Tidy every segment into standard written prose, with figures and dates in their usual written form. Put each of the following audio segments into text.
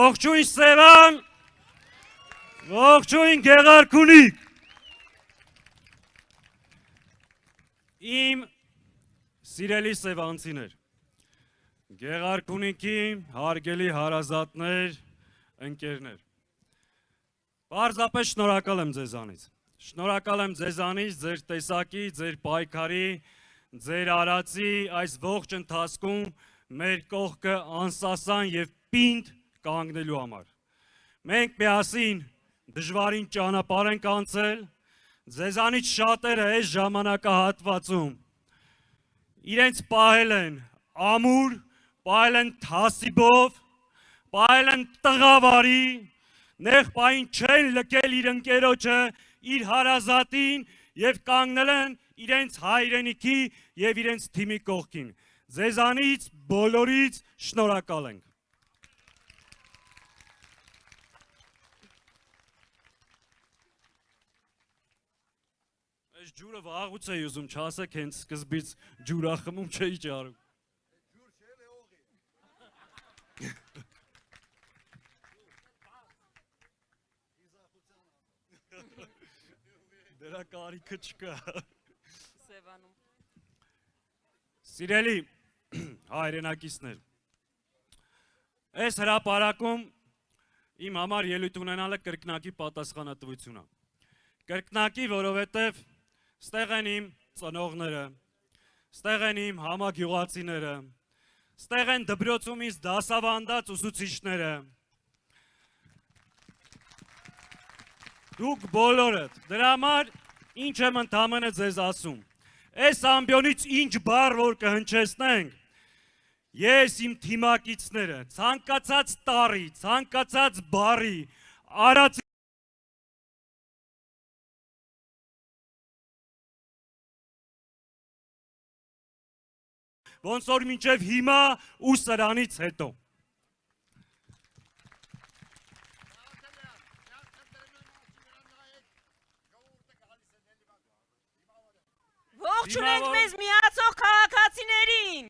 Ողջույն Սևան, ողջույն Գեղարքունիք։ Իմ սիրելի սևանցիներ, Գեղարքունիքի հարգելի հարազատներ, ընկերներ, պարզապես շնորհակալ եմ ձեզանից։ Շնորհակալ եմ ձեզանից, ձեր տեսակի, ձեր պայքարի, ձեր արածի այս ողջ ընթացքում մեր կողքը անսասան եւ պինդ կանգնելու համար։ Մենք միասին դժվարին ճանապարհ ենք անցել, ձեզանից շատերը այս ժամանակահատվածում իրենց պահել են ամուր, պահել են թասիբով, պահել են տղավարի, նեղ պահին չեն լքել իր ընկերոջը, իր հարազատին եւ կանգնել են իրենց հայրենիքի եւ իրենց թիմի կողքին։ Ձեզանից բոլորից շնորհակալ ենք։ Այս ջուրը վաղուց էի ուզում չասեք, հենց սկզբից ջուրախմում չէի ճարում։ Ջուր չէ, լեողի։ Դրա կարիքը չկա։ Սևանում։ Սիրելի հայրենակիցներ, այս հրապարակում իմ համար ելույթ ունենալը կրկնակի պատասխանատվություն է։ Կրկնակի, որովհետև ստեղ են իմ ծնողները, ստեղ են իմ համագյուղացիները, ստեղ են դպրոցում ինձ դասավանդած ուսուցիչները։ Դուք բոլորդ, դրա համար ինչ եմ ընդամենը ձեզ ասում։ Այս ամբիոնից ինչ բառ որ կհնչեցնենք, ես իմ թիմակիցները, ցանկացած տարի, ցանկացած բառի, արած ոնց որ մինչև հիմա ու սրանից հետո։ Ողջունենք մեզ միացող քաղաքացիներին։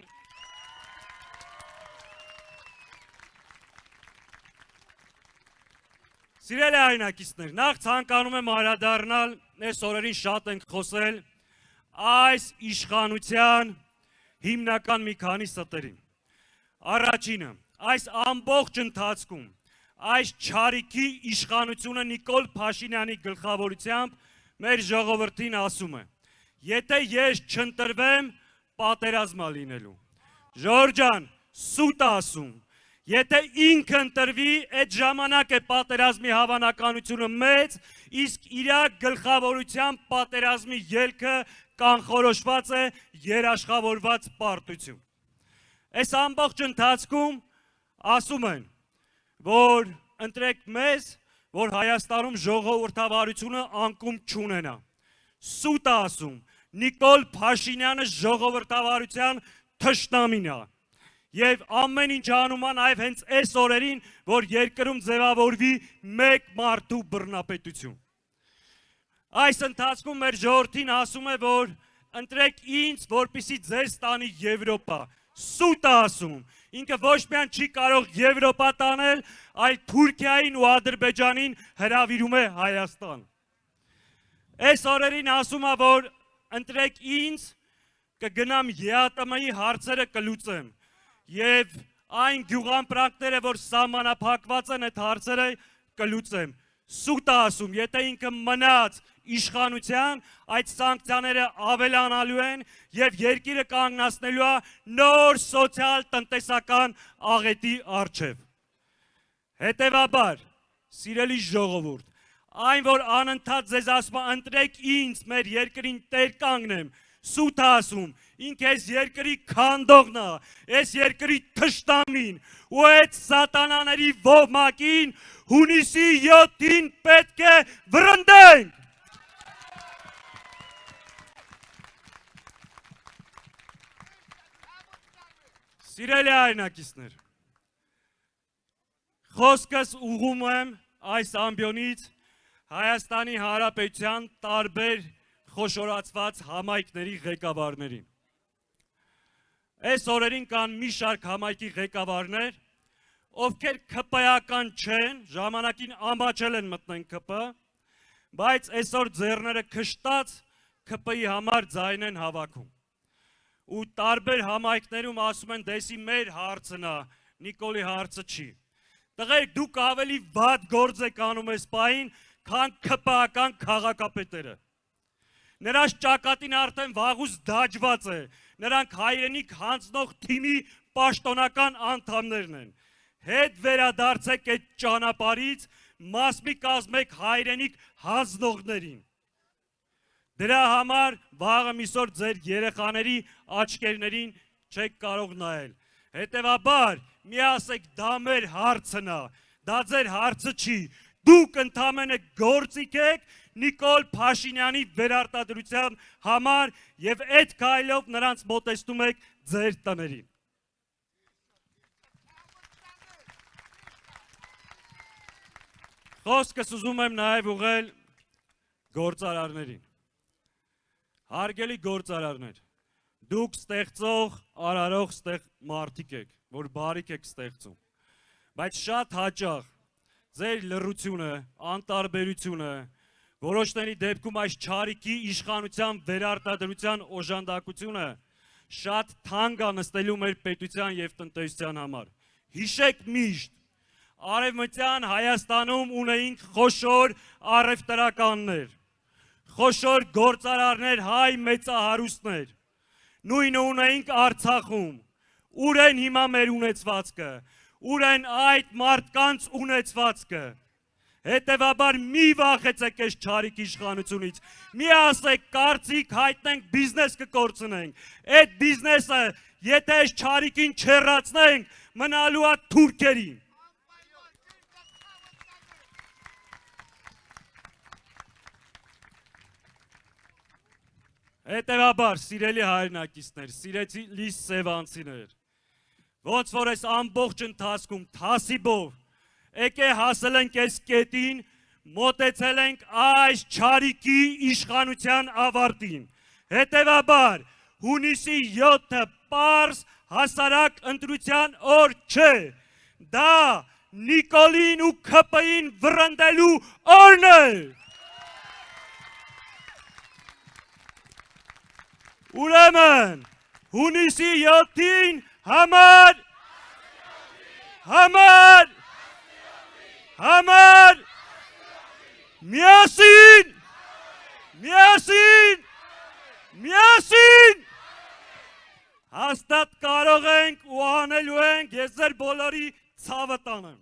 Սիրելի հայրենակիցներ, նախ ցանկանում եմ անդրադառնալ, այս օրերին շատ ենք խոսել այս իշխանության հիմնական մի քանի ստերին։ Առաջինը, այս ամբողջ ընթացքում այս չարիքի իշխանությունը Նիկոլ Փաշինյանի գլխավորությամբ մեր ժողովրդին ասում է. Եթե ես չընտրվեմ, պատերազմ է լինելու։ Ժորժ ջան, սուտ ասում։ Եթե ինքը ընտրվի, այդ ժամանակ է պատերազմի հավանականությունը մեծ, իսկ իր գլխավորությամբ պատերազմի ելքը կանխորոշված է երաշխավորված պարտություն։ Այս ամբողջ ընթացքում ասում են, որ ընտրեք մեզ, որ Հայաստանում ժողովրդավարությունը անկում չունենա։ Սուտ ասում, Նիկոլ Փաշինյանը ժողովրդավարության թշնամին է։ Եվ ամեն ինչ անում է նաև հենց այս օրերին, որ երկրում ձևավորվի մեկ մարդու բռնապետություն։ Այս ընթացքում մեր ժողովրդին ասում է, որ ընտրեք ինձ, որպեսզի ձեզ տանի Եվրոպա։ Սուտ ասում, ինքը ոչ միայն չի կարող Եվրոպա տանել, այլ Թուրքիային ու Ադրբեջանին հրավիրում է Հայաստան։ Այս օրերին ասում է, որ ընտրեք ինձ, կգնամ ԵԱՏՄ-ի հարցերը կլուծեմ։ Եվ այն գյուղամպրանքները, որ սահմանափակված են, այդ հարցերը կլուծեմ։ Սուտ ասում, եթե ինքը մնաց իշխանության, այդ սանկցիաները ավելանալու են եւ երկիրը կանգնացնելու է նոր սոցիալ-տնտեսական աղետի առջև։ Հետևաբար, սիրելի ժողովուրդ, այն որ անընդհատ ձեզ ասում է ընտրեք ինձ, մեր երկրին տեր կանգնեմ, սուտ ասում, ինքը այս երկրի քանդողն է, այս երկրի թշնամին ու այդ սատանաների ոհմակին հունիսի 7-ին պետք է վռնդենք։ Սիրելի հայրենակիցներ, խոսքս ուղղում եմ այս ամբիոնից Հայաստանի Հանրապետության տարբեր խոշորացված համայնքների ղեկավարներին։ Այս օրերին կան մի շարք համայնքի ղեկավարներ, ովքեր ԿՊ-ական չեն, ժամանակին ամաչել են մտնեն ԿՊ, բայց այսօր ձեռները քշտած ԿՊ-ի համար ձայն են հավաքում։ Ու տարբեր համայնքներում ասում են, դեսի մեր հարցն է, Նիկոլի հարցը չի։ Տղերք, դուք ավելի վատ գործ եք անում այս պահին, քան ԿՊ-ական քաղաքապետերը։ Նրանց ճակատին արդեն վաղուց դաջված է, նրանք հայրենիք հանձնող թիմի պաշտոնական անդամներն են։ Հետ վերադարձեք այդ ճանապարհից, մաս մի կազմեք հայրենիք հանձնողներին։ Դրա համար վաղը միսօր ձեր երեխաների աչքերներին չեք կարող նայել։ Հետևաբար, մի ասեք, դա մեր հարցն է, դա ձեր հարցը չի։ Դուք ընդամենը գործիք եք Նիկոլ Փաշինյանի վերարտադրության համար եւ այդ քայլով նրանց մոտեցնում եք ձեր տներին։ Խոսքս ուզում եմ նաեւ ուղղել գործարարներին։ Հարգելի գործարարներ, դուք ստեղծող, արարող մարդիկ եք, որ բարիք եք ստեղծում, բայց շատ հաճախ ձեր լռությունը, անտարբերությունը, որոշների դեպքում այս չարիքի իշխանության վերարտադրության օժանդակությունը շատ թանկ է նստելու մեր պետության եւ տնտեսության համար։ Հիշեք միշտ, Արևմտյան Հայաստանում ունեինք խոշոր առևտրականներ, խոշոր գործարարներ, հայ մեծահարուստներ, նույնը ունեինք Արցախում, ուր են հիմա մեր ունեցվածքը, ուր են այդ մարդկանց ունեցվածքը։ Հետևաբար մի վախեցեք այս չարիք իշխանությունից, մի ասեք կարծիք հայտնենք բիզնես կկորցնենք, այդ բիզնեսը եթե այս չարիքին չեռացնենք մնալու է թուրքերին։ Հետևաբար, սիրելի հայրենակիցներ, սիրելի սևանցիներ, ոնց որ այս ամբողջ ընթացքում թասիբով եկե հասել ենք այս կետին, մոտեցել ենք այս չարիքի իշխանության ավարտին։ Հետևաբար, հունիսի 7-ը պարզ հասարակ ընտրության օր չէ, դա Նիկոլին ու ԿՊ-ին վռնդելու օրն է։ Ուրեմն, հունիսի 7-ին համար, միասին, հաստատ կարող ենք ու անելու ենք, ես ձեր բոլորի ցավը տանեմ։